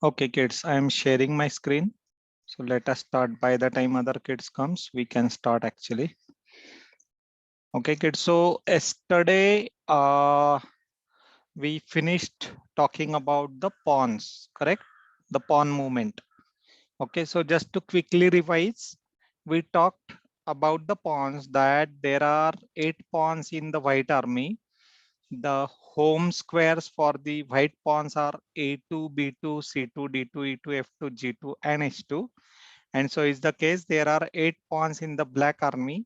Okay, kids, I am sharing my screen. So let us start. By the time other kids comes, we can start actually. Okay, kids. So yesterday, we finished talking about the pawns, correct? The pawn movement. Okay, so just to quickly revise, we talked about the pawns that there are 8 pawns in the white army. The home squares for the white pawns are A2, B2, C2, D2, E2, F2, G2, and H2. And so is the case. There are 8 pawns in the black army.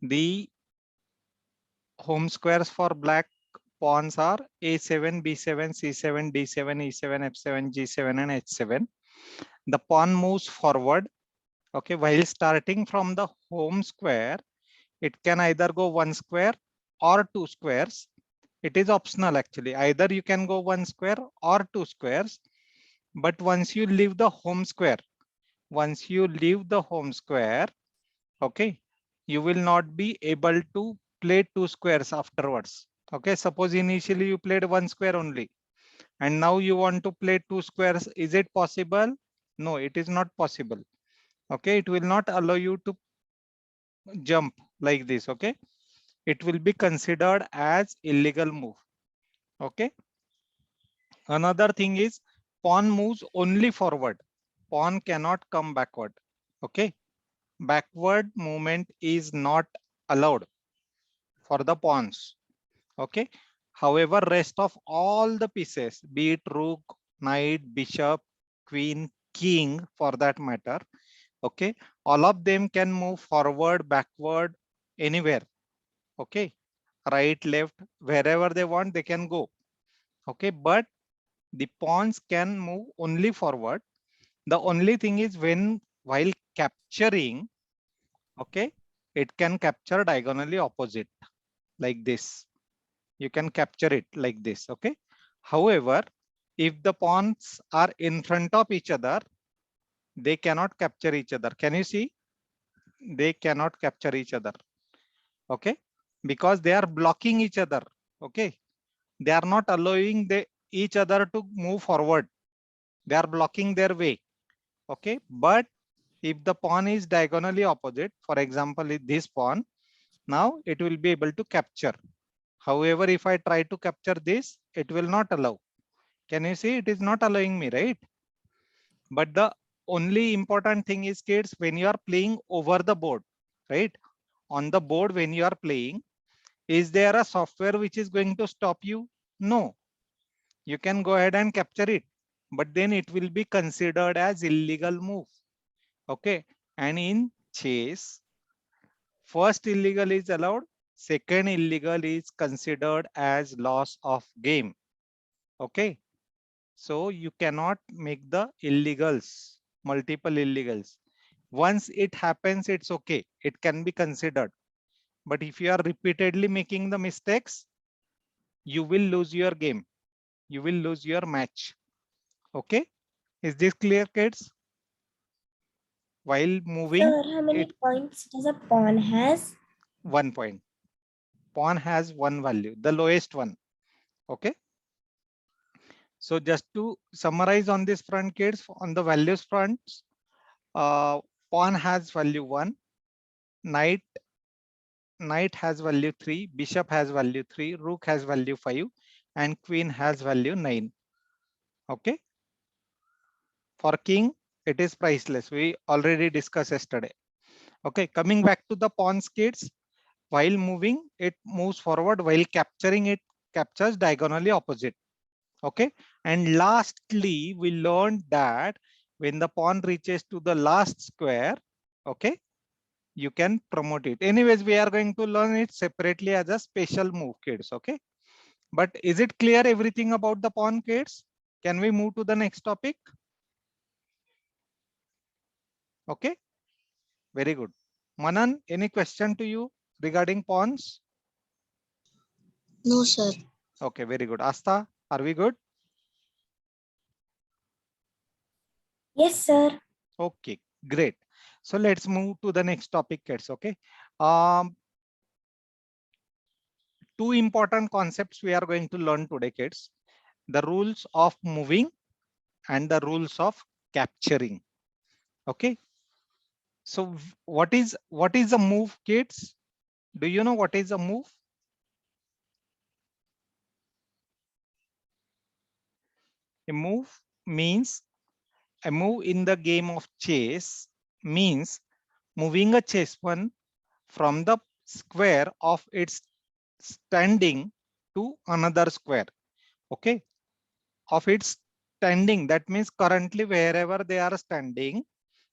The home squares for black pawns are A7, B7, C7, D7, E7, F7, G7, and H7. The pawn moves forward. Okay, while starting from the home square, it can either go 1 square or 2 squares. It is optional actually. Either you can go 1 square or 2 squares. But once you leave the home square, okay, you will not be able to play 2 squares afterwards. Okay, suppose initially you played 1 square only, and now you want to play 2 squares. Is it possible? No, it is not possible. Okay, it will not allow you to jump like this. Okay, it will be considered as illegal move. Okay, another thing is pawn moves only forward. Pawn cannot come backward. Okay, backward movement is not allowed for the pawns. Okay, however, rest of all the pieces, be it rook, knight, bishop, queen, king for that matter, okay, all of them can move forward, backward, anywhere. Okay, right, left, wherever they want they can go. Okay, but the pawns can move only forward. The only thing is when while capturing, okay, it can capture diagonally opposite like this. You can capture it like this. Okay, however, if the pawns are in front of each other, they cannot capture each other. Can you see? They cannot capture each other. Okay, because they are blocking each other. Okay, they are not allowing each other to move forward. They are blocking their way. Okay, but if the pawn is diagonally opposite, for example, this pawn, now it will be able to capture. However, if I try to capture this, it will not allow. Can you see? It is not allowing me, right? But the only important thing is, kids, when you are playing over the board, right? On the board, when you are playing, is there a software which is going to stop you? No. You can go ahead and capture it, but then it will be considered as illegal move. Okay. And in chess, first illegal is allowed, second illegal is considered as loss of game. Okay, so you cannot make the illegals, multiple illegals. Once it happens, it's okay, it can be considered. But if you are repeatedly making the mistakes, you will lose your game, you will lose your match. Okay, is this clear, kids? While moving, Sir, how it many points does a pawn has? 1 point. Pawn has one value, the lowest one. Okay, so just to summarize on this front, kids, on the values front, pawn has value 1, knight has value 3, bishop has value 3, rook has value 5, and queen has value 9. Okay, for king it is priceless, we already discussed yesterday. Okay, coming back to the pawns, kids, while moving it moves forward, while capturing it captures diagonally opposite. Okay, and lastly we learned that when the pawn reaches to the last square, okay, you can promote it. Anyways, we are going to learn it separately as a special move, kids. Okay, but is it clear everything about the pawn, kids? Can we move to the next topic? Okay, very good. Manan, any question to you regarding pawns? No, sir. Okay, very good. Asta, are we good? Yes, sir. Okay, great. So let's move to the next topic, kids. Okay, um, two important concepts we are going to learn today, kids: the rules of moving and the rules of capturing. Okay. So what is a move, kids? Do you know what is a move? A move means a move in the game of chess means moving a chessman from the square of its standing to another square. Okay. Of its standing, that means currently wherever they are standing.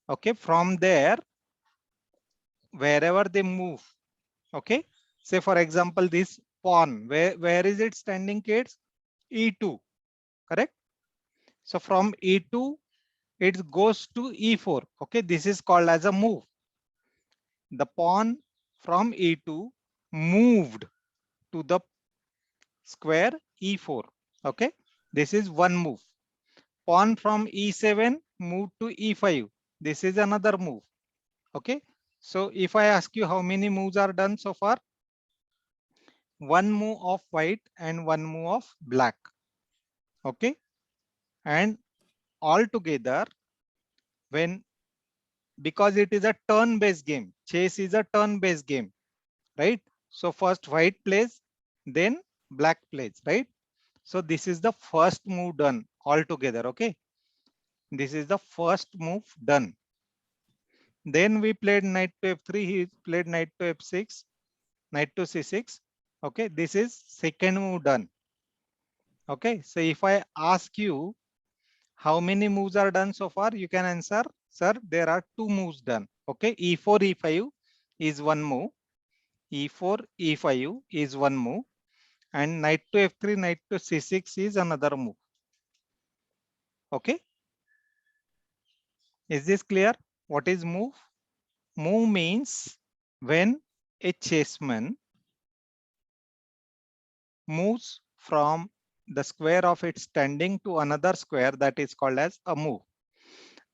Okay. From there, wherever they move. Okay. Say for example, this pawn, where is it standing, kids? E2, correct? So from E2, it goes to E4. Okay. This is called as a move. The pawn from E2 moved to the square E4. Okay. This is one move. Pawn from E7 moved to E5. This is another move. Okay. So if I ask you how many moves are done so far, one move of white and one move of black. Okay. And all together, when, because it is a turn based game, chess is a turn based game, right? So first white plays, then black plays, right? So this is the first move done altogether. Okay. This is the first move done. Then we played knight to f3. He played knight to f6, knight to c6. Okay. This is second move done. Okay. So if I ask you how many moves are done so far, you can answer, sir, there are two moves done. Okay. E4, E5 is one move. E4, E5 is one move. And knight to f3, knight to c6 is another move. Okay. Is this clear? What is move? Move means when a chessman moves from the square of its standing to another square, that is called as a move.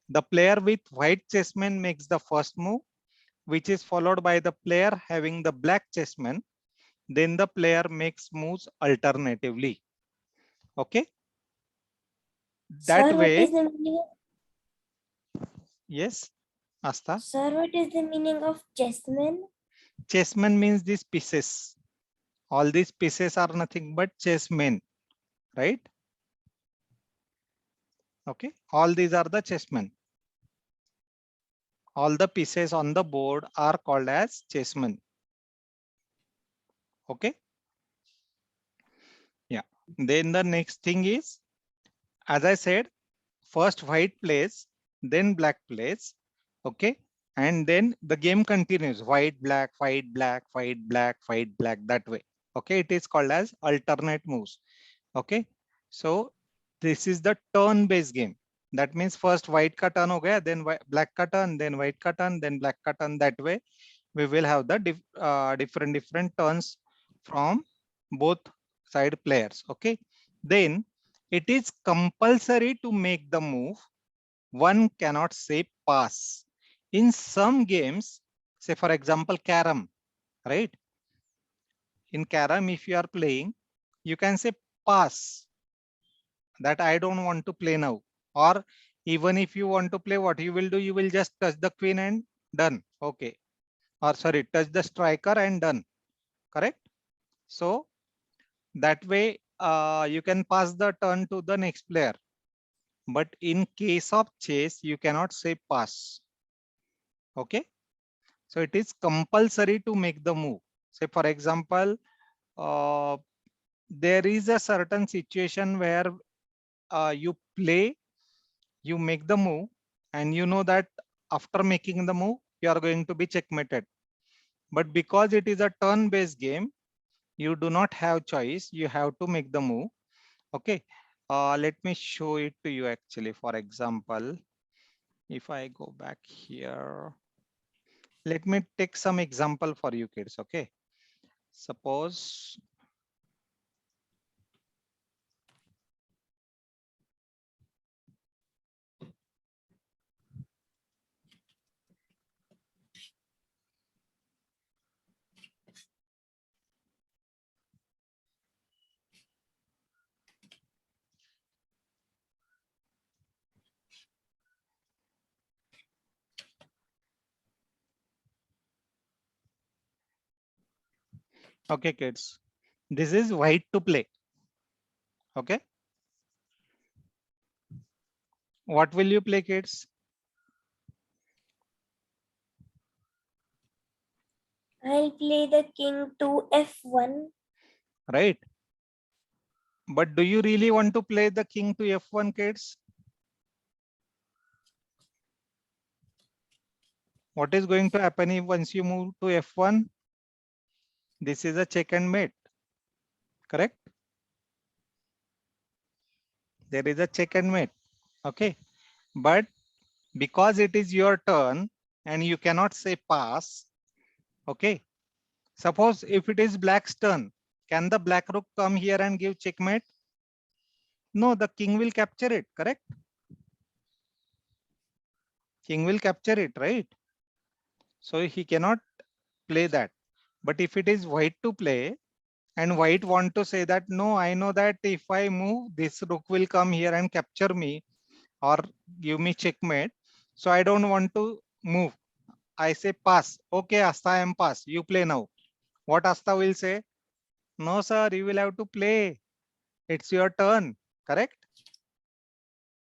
The player with white chessman makes the first move, which is followed by the player having the black chessman. Then the player makes moves alternatively. Okay. That Sir, what is way, the meaning yes, Asta. Sir, what is the meaning of chessman? Chessman means these pieces. All these pieces are nothing but chessmen, right? Okay. All these are the chessmen. All the pieces on the board are called as chessmen. Okay. Yeah. Then the next thing is, as I said, first white plays, then black plays. Okay. And then the game continues. White, black, white, black, white, black, white, black, that way. Okay. It is called as alternate moves. Okay. So this is the turn based game. That means first white ka turn ho gaya, then black ka turn, then white ka turn, then black ka turn. That way we will have the different turns from both side players. Okay. Then it is compulsory to make the move. One cannot say pass. In some games, say for example, carom, right? In carom, if you are playing, you can say pass, that I don't want to play now. Or even if you want to play, what you will do, you will just touch the queen and done. Okay. Or sorry, touch the striker and done. Correct. So that way you can pass the turn to the next player. But in case of chess, you cannot say pass. Okay. So it is compulsory to make the move. Say for example, there is a certain situation where you play, you make the move, and you know that after making the move, you are going to be checkmated. But because it is a turn-based game, you do not have choice. You have to make the move. Okay. Let me show it to you actually. For example, if I go back here, let me take some example for you kids. Okay. Suppose Okay, kids. This is white to play. Okay. What will you play, kids? I'll play the king to f1. Right. But do you really want to play the king to f1, kids? What is going to happen if once you move to f1? This is a check and mate. Correct? There is a check and mate. Okay. But because it is your turn and you cannot say pass. Okay. Suppose if it is black's turn, can the black rook come here and give checkmate? No, the king will capture it. Correct? King will capture it, right? So he cannot play that. But if it is white to play and white want to say that, no, I know that if I move, this rook will come here and capture me or give me checkmate. So I don't want to move. I say pass. Okay, Asta, I am pass. You play now. What Asta will say? No, sir, you will have to play. It's your turn. Correct?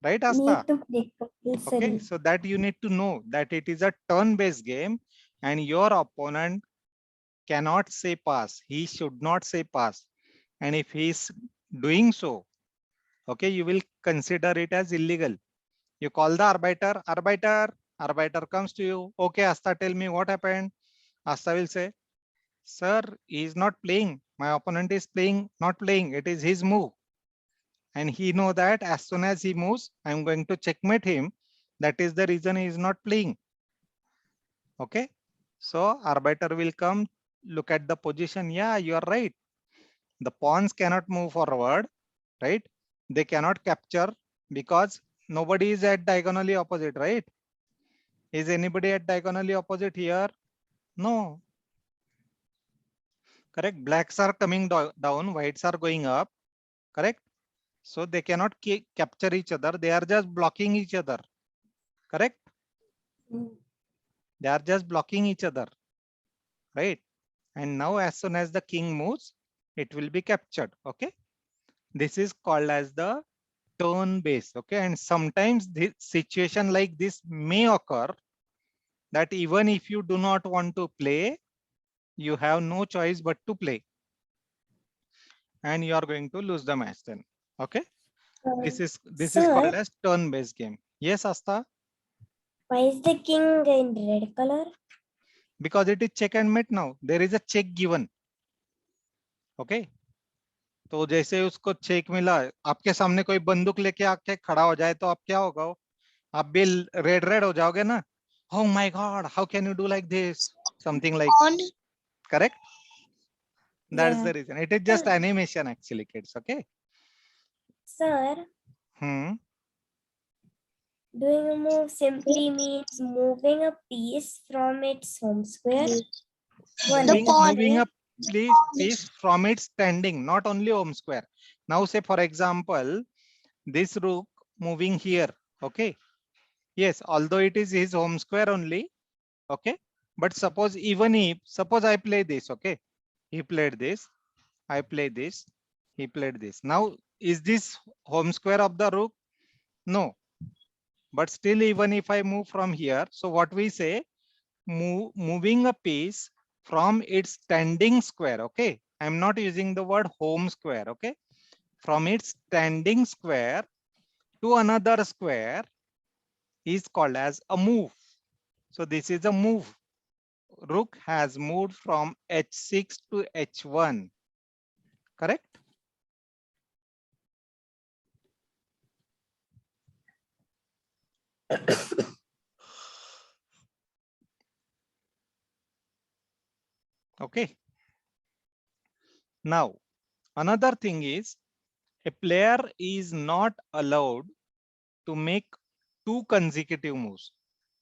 Right, Asta? Need to play Okay, compulsory. so that you need to know that it is a turn-based game and your opponent cannot say pass. He should not say pass. And if he is doing so, okay, you will consider it as illegal. You call the arbiter, arbiter comes to you. Okay, Asta, tell me what happened. Asta will say, sir, he is not playing. My opponent is playing, not playing. It is his move. And he know that as soon as he moves, I'm going to checkmate him. That is the reason he is not playing. Okay. So arbiter will come, look at the position. Yeah, you are right. The pawns cannot move forward, right? They cannot capture because nobody is at diagonally opposite, right? Is anybody at diagonally opposite here? No. Correct. Blacks are coming down, whites are going up. Correct. So they cannot capture each other. They are just blocking each other. Correct. They are just blocking each other. Right. And now as soon as the king moves, it will be captured. Okay. This is called as the turn based. Okay. And sometimes this situation like this may occur that even if you do not want to play, you have no choice but to play. And you are going to lose the match then. Okay. This is Sir, called as turn based game. Yes, Asta. why is the king in red color? Because it is check and mate now. There is a check given. Okay. तो जैसे उसको check मिला, आपके सामने कोई बंदूक लेके आके खड़ा हो जाए तो आप क्या होगा? आप भी रेड रेड हो जाओगे ना? Oh my God, how can you do like this? Something like, On. correct? That's Yeah. the reason. It is just animation actually, kids. Okay. Sir, Hmm. doing a move simply means moving a piece from its home square. One Moving way. a piece from its standing, not only home square. Now say for example, this rook moving here. Okay. Yes, although it is his home square only. Okay. But suppose even if, suppose I play this. Okay. He played this. I play this. He played this. Now, is this home square of the rook? No. But still, even if I move from here, so what we say, moving a piece from its standing square. Okay. I'm not using the word home square. Okay. From its standing square to another square is called as a move. So this is a move. Rook has moved from h6 to h1. Correct? Okay. Now, another thing is a player is not allowed to make two consecutive moves.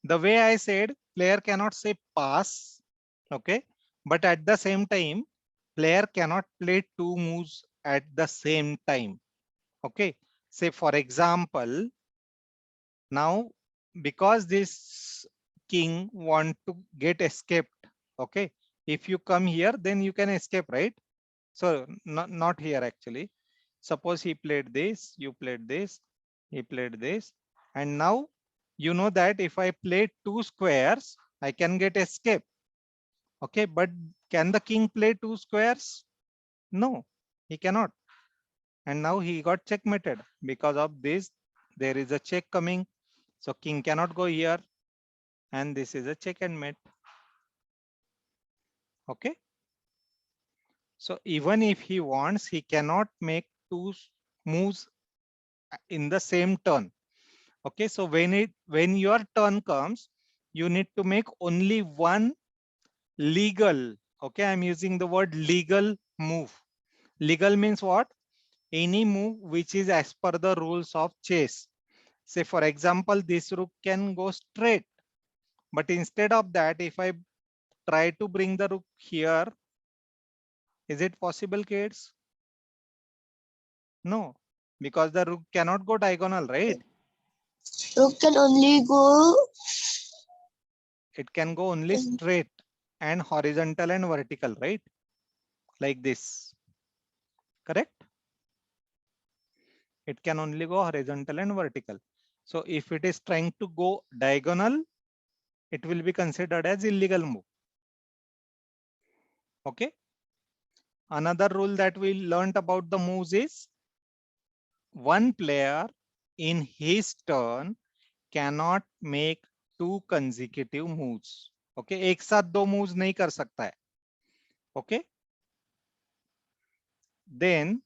The way I said, player cannot say pass. Okay. But at the same time, player cannot play two moves at the same time. Okay. Say for example, now because this king want to get escaped. Okay. If you come here, then you can escape, right? So not here actually. Suppose he played this, you played this, he played this, and now you know that if I play 2 squares, I can get escape. Okay, but can the king play 2 squares? No, he cannot. And now he got checkmated. Because of this, there is a check coming. So king cannot go here. And this is a check and mate. Okay. So even if he wants, he cannot make 2 moves in the same turn. Okay, so when your turn comes, you need to make only one legal. Okay, I'm using the word legal move. Legal means what? Any move which is as per the rules of chess. Say for example, this rook can go straight, but instead of that, if I try to bring the rook here, is it possible, kids? No, because the rook cannot go diagonal, right? Rook can only go. It can go only straight and horizontal and vertical, right? Like this, correct? It can only go horizontal and vertical. So if it is trying to go diagonal, it will be considered as illegal move. Okay. Another rule that we learned about the moves is one player in his turn cannot make 2 consecutive moves. Okay, एक साथ 2 moves नहीं कर सकता है. Okay. Then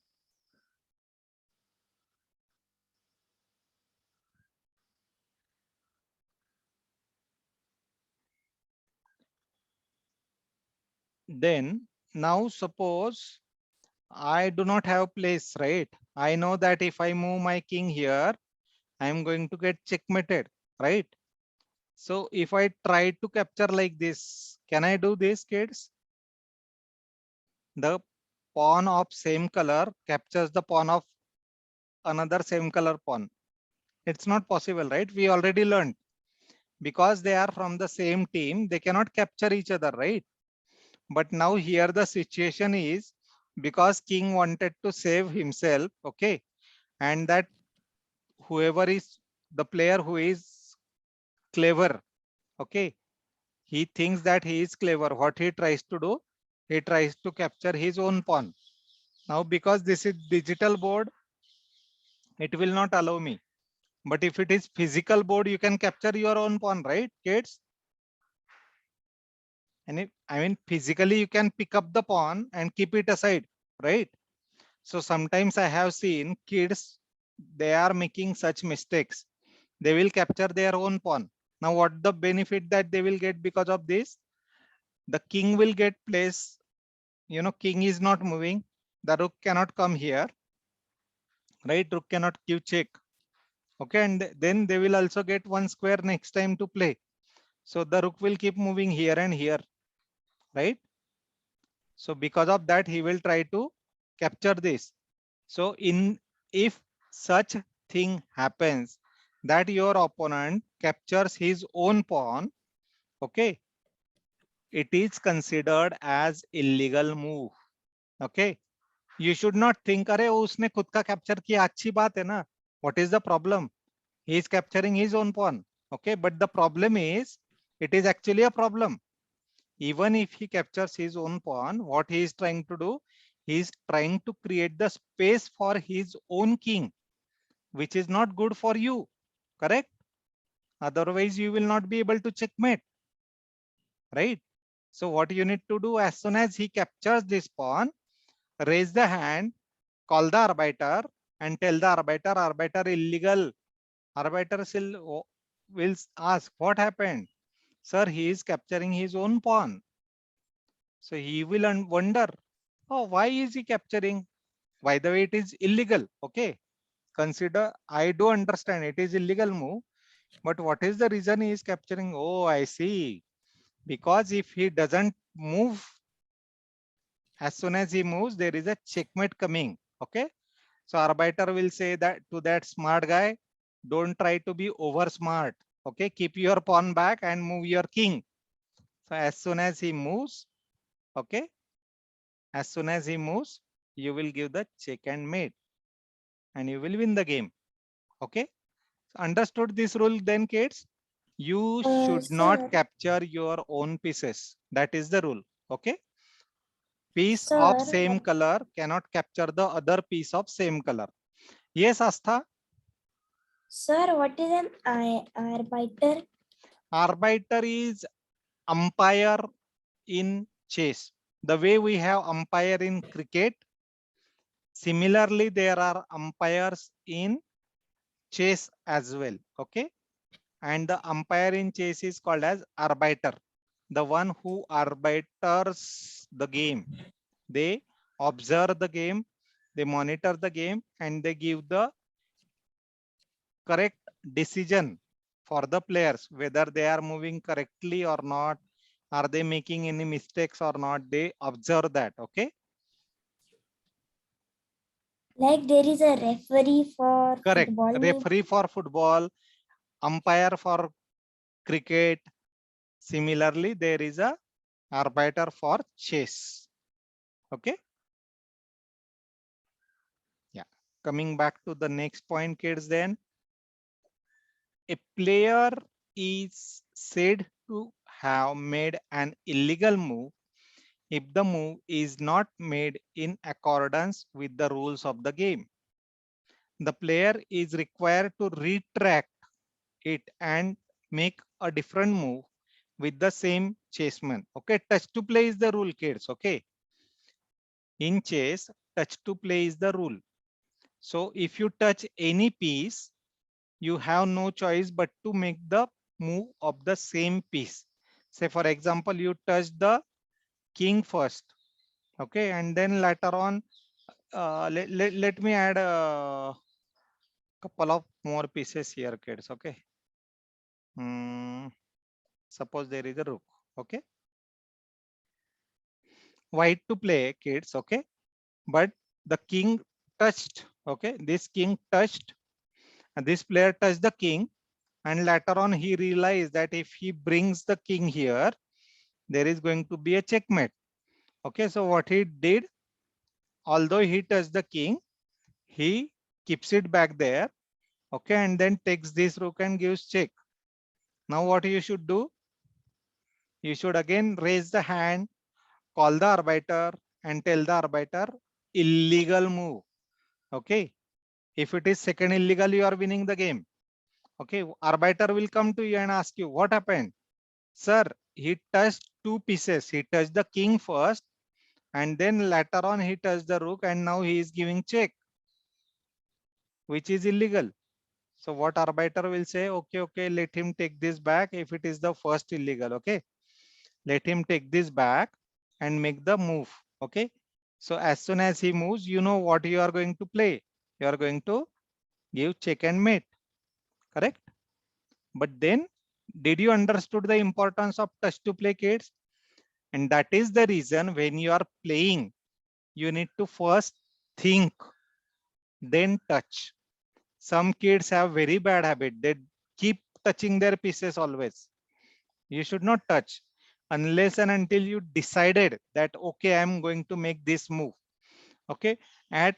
now suppose I do not have place, right? I know that if I move my king here, I am going to get checkmated, right? So if I try to capture like this, can I do this, kids? The pawn of same color captures the pawn of another same color pawn. It's not possible, right? We already learned. Because they are from the same team, they cannot capture each other, right? But now here the situation is because king wanted to save himself, okay? And that whoever is the player who is clever, okay? He thinks that he is clever. What he tries to do, he tries to capture his own pawn. Now, because this is digital board, it will not allow me. But if it is physical board, you can capture your own pawn, right, kids? And if, I mean, physically you can pick up the pawn and keep it aside, right? So sometimes I have seen kids, they are making such mistakes. They will capture their own pawn. Now, what the benefit that they will get because of this? The king will get placed. You know, king is not moving. The rook cannot come here, right? Rook cannot give check. Okay, and then they will also get 1 square next time to play. So the rook will keep moving here and here, right? So because of that, he will try to capture this. So if such thing happens that your opponent captures his own pawn, okay, it is considered as illegal move. Okay, you should not think, अरे उसने खुद का capture किया, अच्छी बात है ना. What is the problem? He is capturing his own pawn. Okay, but the problem is, it is actually a problem. Even if he captures his own pawn, what he is trying to do, he is trying to create the space for his own king, which is not good for you, correct? Otherwise, you will not be able to checkmate, right? So what you need to do, as soon as he captures this pawn, raise the hand, call the arbiter and tell the arbiter illegal. Arbiter will ask, what happened? Sir, he is capturing his own pawn. So he will wonder, oh, why is he capturing? By the way, it is illegal. Okay, consider, I do understand it is illegal move, but what is the reason he is capturing? Oh, I see. Because if he doesn't move, as soon as he moves, there is a checkmate coming. Okay, so arbiter will say that to that smart guy, don't try to be over smart. Okay, keep your pawn back and move your king. So as soon as he moves, Okay. As soon as he moves, you will give the check and mate and you will win the game. Okay. Understood this rule then, kids? You should not Sir, capture your own pieces. That is the rule. Okay. Piece of sir, same color cannot capture the other piece of same color. Yes, Astha. sir, what is an arbiter? Arbiter is umpire in chess. The way we have umpire in cricket, similarly, there are umpires in chess as well. Okay. And the umpire in chess is called as arbiter, the one who arbiters the game. They observe the game, they monitor the game, and they give the correct decision for the players, whether they are moving correctly or not, are they making any mistakes or not, they observe that. Okay. Like there is a referee for Correct. football. Referee for football, umpire for cricket. Similarly, there is a arbiter for chess. Okay. Yeah. Coming back to the next point, kids, then a player is said to have made an illegal move if the move is not made in accordance with the rules of the game. The player is required to retract it and make a different move with the same chessman. Okay, touch to play is the rule, kids. Okay, in chess, touch to play is the rule. So if you touch any piece, you have no choice but to make the move of the same piece. Say, for example, you touch the king first. Okay, and then later on, let me add a couple of more pieces here, kids. Okay. Suppose there is a rook. Okay. White to play, kids. Okay. But the king touched. Okay. This king touched and this player touched the king. And later on, he realized that if he brings the king here, there is going to be a checkmate. Okay. So what he did, although he touched the king, he keeps it back there. Okay. And then takes this rook and gives check. Now what you should do? You should again raise the hand, call the arbiter and tell the arbiter illegal move. Okay. If it is second illegal, you are winning the game. Okay. Arbiter will come to you and ask you what happened. Sir, he touched two pieces. He touched the king first and then later on he touched the rook and now he is giving check, which is illegal. So what arbiter will say? Okay, okay, let him take this back if it is the first illegal. Okay. Let him take this back and make the move. Okay. So as soon as he moves, you know what you are going to play. You are going to give check and mate. Correct. But then did you understood the importance of touch to play, kids? And that is the reason when you are playing, you need to first think, then touch. Some kids have very bad habit. They keep touching their pieces always. You should not touch unless and until you decided that, okay, I'm going to make this move. Okay. At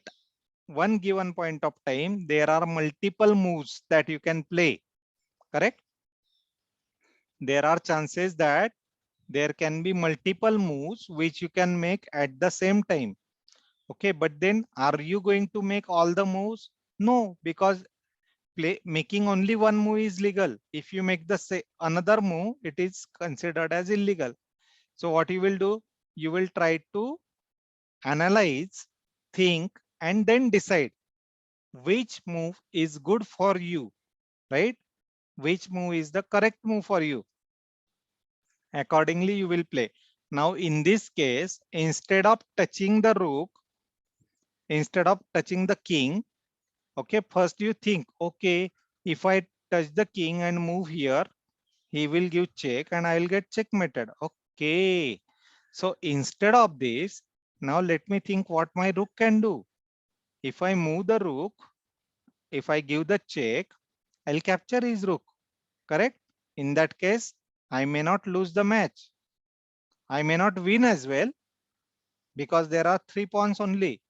one given point of time, there are multiple moves that you can play. Correct. There are chances that there can be multiple moves which you can make at the same time. Okay. But then are you going to make all the moves? No, because making only one move is legal. If you make the another move, it is considered as illegal. So what you will do, you will try to analyze, think, and then decide which move is good for you, right? Which move is the correct move for you. Accordingly, you will play. Now, in this case, instead of touching the rook, instead of touching the king, okay, first you think, okay, if I touch the king and move here, he will give check and I will get checkmated. Okay. So instead of this, now let me think what my rook can do. If I move the rook, if I give the check, I'll capture his rook. Correct? In that case, I may not lose the match. I may not win as well, because there are 3 pawns only,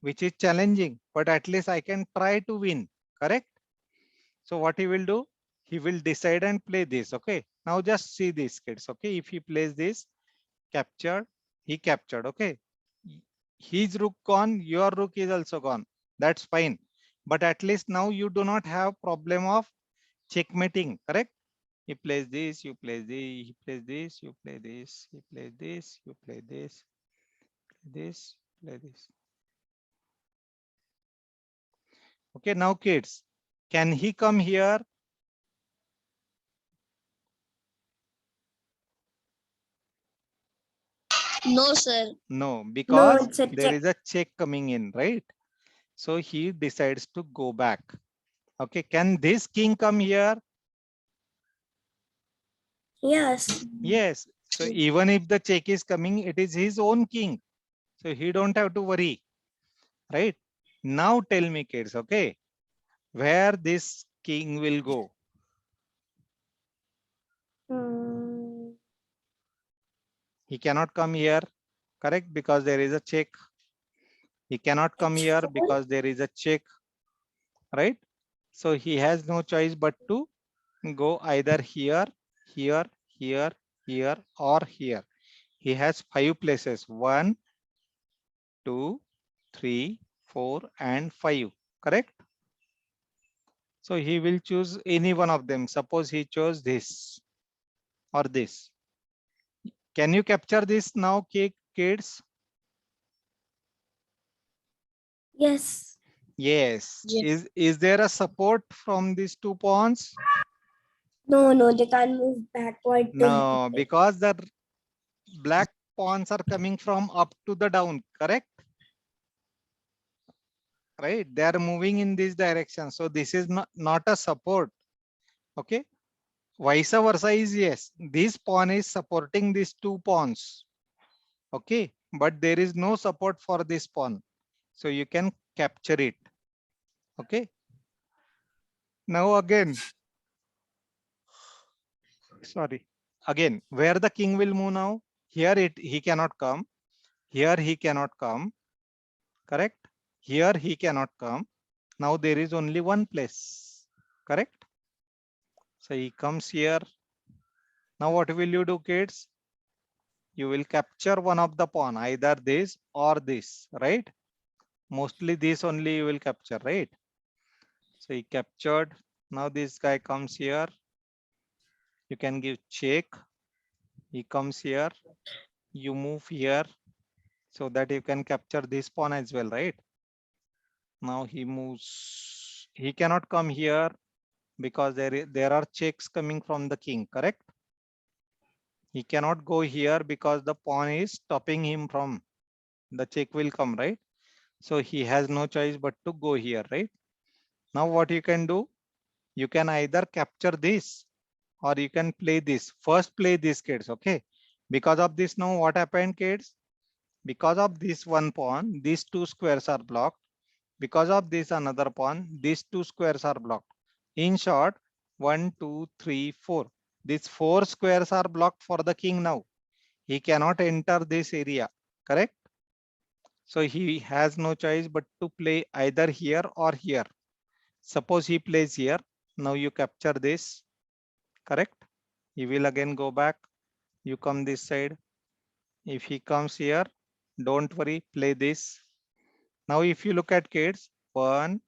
which is challenging, but at least I can try to win, correct? So what he will do, he will decide and play this. Okay, now just see this, kids. Okay, if he plays this, captured, he captured. Okay, his rook gone, your rook is also gone. That's fine, but at least now you do not have problem of checkmating, correct? He plays this, you play this, he plays this, you play this, he plays this, you play this, play this. Okay, now kids, can he come here? No, sir. No, No, because it's a there check. is a check coming in, right? So he decides to go back. Okay, can this king come here? Yes. Yes. So even if the check is coming, it is his own king. So he don't have to worry, right? Now tell me, kids, okay, where this king will go? Hmm. He cannot come here, correct? Because there is a check. He cannot come here H4. because there is a check, right? So he has no choice but to go either here, here, here, here, or here. He has 5 places, 1, 2, 3, 4, and 5, correct? So he will choose any one of them. Suppose he chose this or this. Can you capture this now, kids? Yes. Yes. Yes. Is there a support from these 2 pawns? No, they can't move backward to help No, it. because the black pawns are coming from up to the down, correct? Right? They are moving in this direction. So this is not a support. Okay. Vice versa is yes. This pawn is supporting these 2 pawns. Okay. But there is no support for this pawn. So you can capture it. Okay. Now again, sorry. Again, where the king will move now? Here he cannot come. Here he cannot come. Correct? Here he cannot come. Now there is only one place. Correct? So he comes here. Now what will you do, kids? You will capture one of the pawn, either this or this, right? Mostly this only you will capture, right? So he captured. Now this guy comes here. You can give check. He comes here. You move here so that you can capture this pawn as well, right? Now he moves. He cannot come here because there are checks coming from the king, correct? He cannot go here because the pawn is stopping him from the check will come, right? So he has no choice but to go here, right? Now what you can do, you can either capture this or you can play this. First play this, kids, okay? Because of this now what happened, kids? Because of this one pawn, these 2 squares are blocked. Because of this another pawn, these 2 squares are blocked. In short, 1, 2, 3, 4. These 4 squares are blocked for the king now. He cannot enter this area, correct? So he has no choice but to play either here or here. Suppose he plays here. Now you capture this, correct? He will again go back. You come this side. If he comes here, don't worry, play this. Now if you look at kids, 1,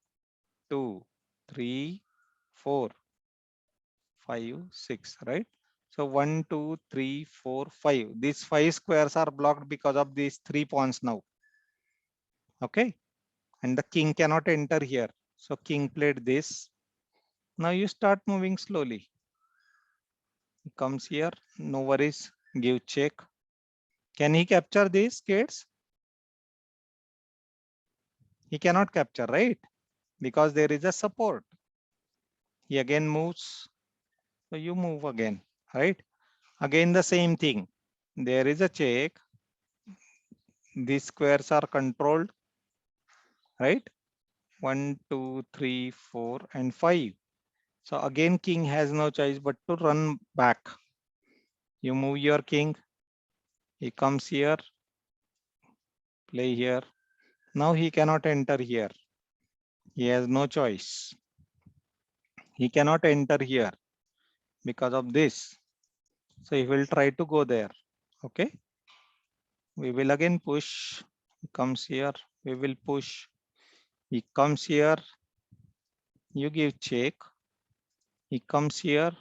2, 3, 4, 5, 6, right? So 1, 2, 3, 4, 5. These 5 squares are blocked because of these 3 pawns now. Okay. And the king cannot enter here. So king played this. Now you start moving slowly. He comes here. No worries. Give check. Can he capture these, kids? He cannot capture, right? Because there is a support. He again moves. So you move again, right? Again the same thing. There is a check. These squares are controlled, right? 1, 2, 3, 4, and 5. So again king has no choice but to run back. You move your king. He comes here. play here. Now he cannot enter here. He has no choice. He cannot enter here because of this. So he will try to go there. Okay. We will again push. He comes here. We will push. He comes here. You give check. He comes here.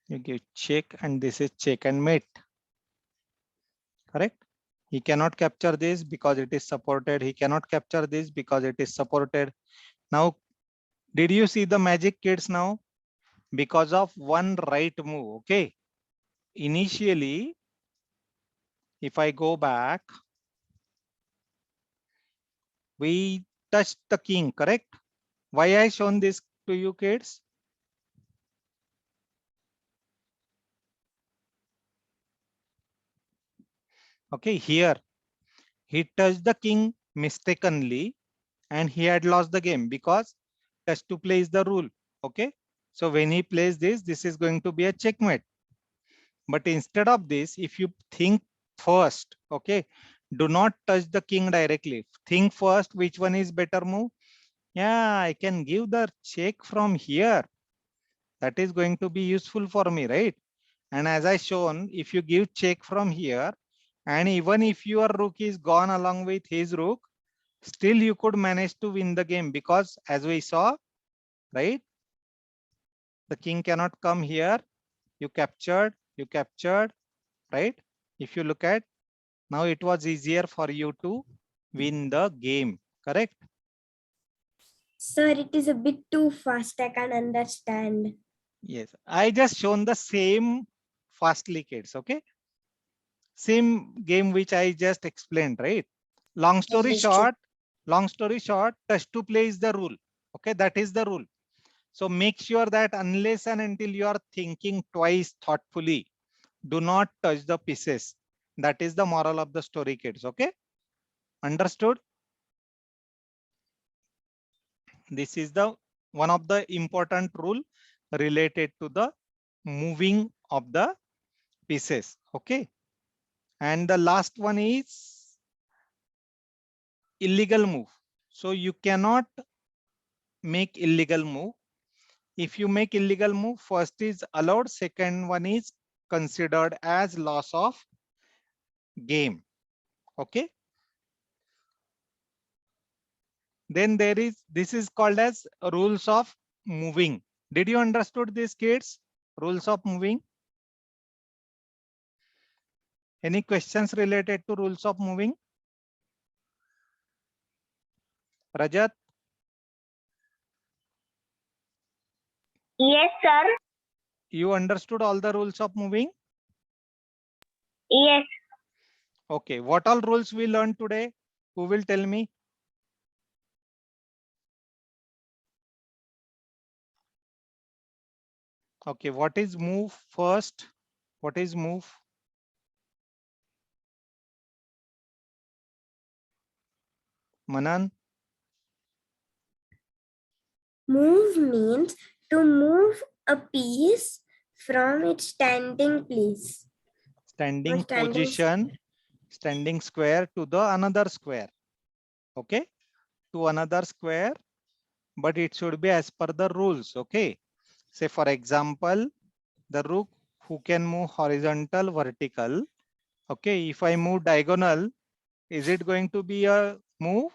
You give check, and this is check and mate. Correct. He cannot capture this because it is supported. He cannot capture this because it is supported. Now, did you see the magic, kids? Now, because of one right move. Okay. Initially, if I go back, we touched the king, correct? Why I shown this to you, kids? Okay, here he touched the king mistakenly and he had lost the game because touch to play is the rule. Okay, so when he plays this, this is going to be a checkmate. But instead of this, if you think first, okay, do not touch the king directly. Think first which one is better move. Yeah, I can give the check from here. That is going to be useful for me, right? And as I shown, if you give check from here, and even if your rook is gone along with his rook, still you could manage to win the game because as we saw, right? The king cannot come here. You captured, right? If you look at, now it was easier for you to win the game, correct? Sir, it is a bit too fast. I can't understand. Yes, I just shown the same fastly, kids, okay? Same game which I just explained, right? Long story short, touch to play is the rule. Okay, that is the rule. So make sure that unless and until you are thinking twice thoughtfully, do not touch the pieces. That is the moral of the story, kids. Okay, understood? This is the one of the important rule related to the moving of the pieces. Okay, and the last one is illegal move. So you cannot make illegal move. If you make illegal move, first is allowed, second one is considered as loss of game. Okay. Then there is, this is called as rules of moving. Did you understood this, kids? Rules of moving. Any questions related to rules of moving? Rajat? Yes, sir. You understood all the rules of moving? Yes. Okay. What all rules we learned today? Who will tell me? Okay. What is move first? What is move? Manan? Move means to move a piece from its standing place. Standing standing position, standing square to the another square. Okay, to another square, but it should be as per the rules. Okay, say for example, the rook who can move horizontal, vertical. Okay, if I move diagonal, is it going to be a move?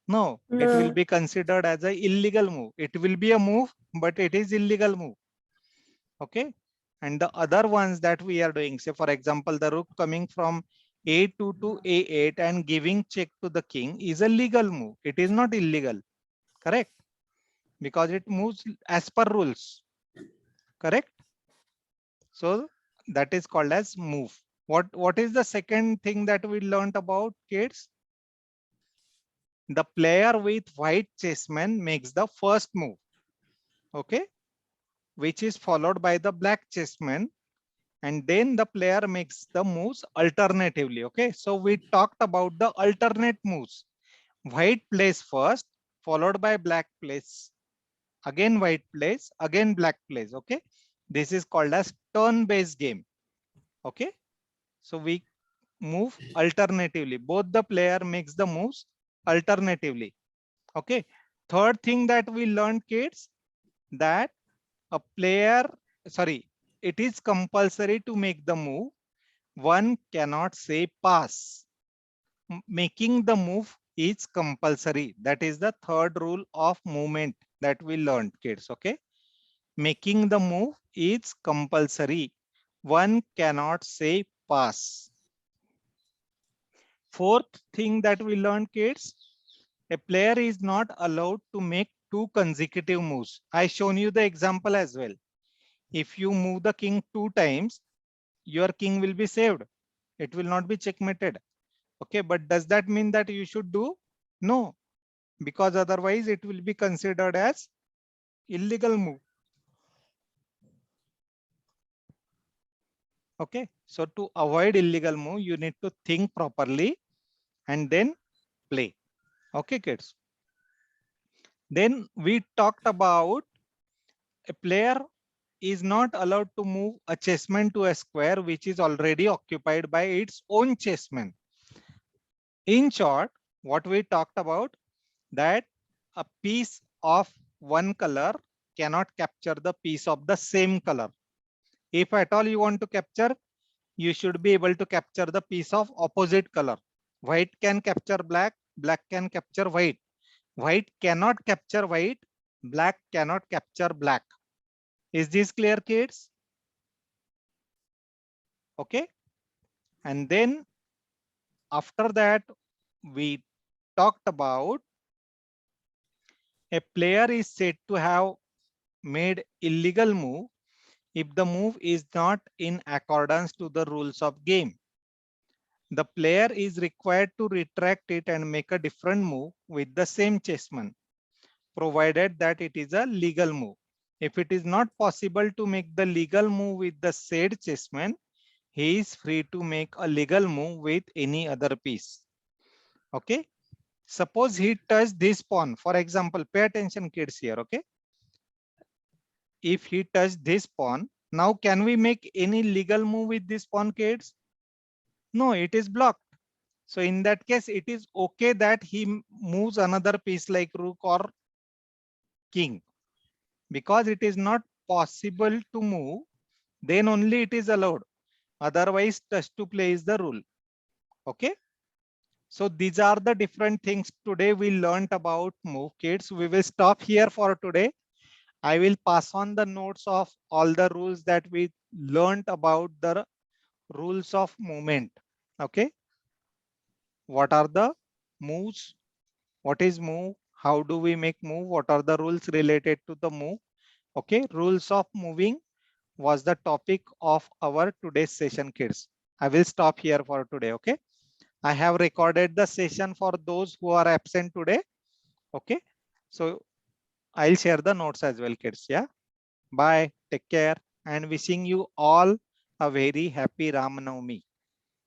No, it will No. be considered as a illegal move. It will be a move, but it is illegal move. Okay, and the other ones that we are doing, say for example, the rook coming from a2 to a8 and giving check to the king is a legal move. It is not illegal, correct? Because it moves as per rules, correct? So that is called as move. What is the second thing that we learned about, kids? The player with white chessman makes the first move, okay, which is followed by the black chessman, and then the player makes the moves alternatively. Okay, so we talked about the alternate moves. White plays first, followed by black plays, again white plays, again black plays. Okay, this is called as turn based game. Okay, so we move alternatively. Both the player makes the moves alternatively. Okay. Third thing that we learned, kids, that a player, sorry, it is compulsory to make the move. One cannot say pass. Making the move is compulsory. That is the third rule of movement that we learned, kids. Okay. Making the move is compulsory. One cannot say pass. Fourth thing that we learned, kids, a player is not allowed to make two consecutive moves. I shown you the example as well. If you move the king 2 times, your king will be saved. It will not be checkmated. Okay, but does that mean that you should do? No, because otherwise it will be considered as illegal move. Okay, so to avoid illegal move, you need to think properly and then play. Okay, kids. Then we talked about a player is not allowed to move a chessman to a square which is already occupied by its own chessman. In short, what we talked about, that a piece of one color cannot capture the piece of the same color. If at all you want to capture, you should be able to capture the piece of opposite color. White can capture black, black can capture white. White cannot capture white, black cannot capture black. Is this clear, kids? Okay. And then after that, we talked about a player is said to have made illegal move if the move is not in accordance to the rules of game. The player is required to retract it and make a different move with the same chessman, provided that it is a legal move. If it is not possible to make the legal move with the said chessman, he is free to make a legal move with any other piece. Okay. Suppose he touched this pawn. For example, pay attention, kids, here. Okay. If he touched this pawn, now can we make any legal move with this pawn, kids? No, it is blocked. So in that case, it is okay that he moves another piece like rook or king. Because it is not possible to move, then only it is allowed. Otherwise, touch to play is the rule. Okay. So these are the different things today we learned about move, kids. We will stop here for today. I will pass on the notes of all the rules that we learned about the rules of movement. Okay. What are the moves? What is move? How do we make move? What are the rules related to the move? Okay. Rules of moving was the topic of our today's session, kids. I will stop here for today. Okay. I have recorded the session for those who are absent today. Okay. So I'll share the notes as well, kids. Yeah. Bye. Take care and wishing you all a very happy Ram Navami.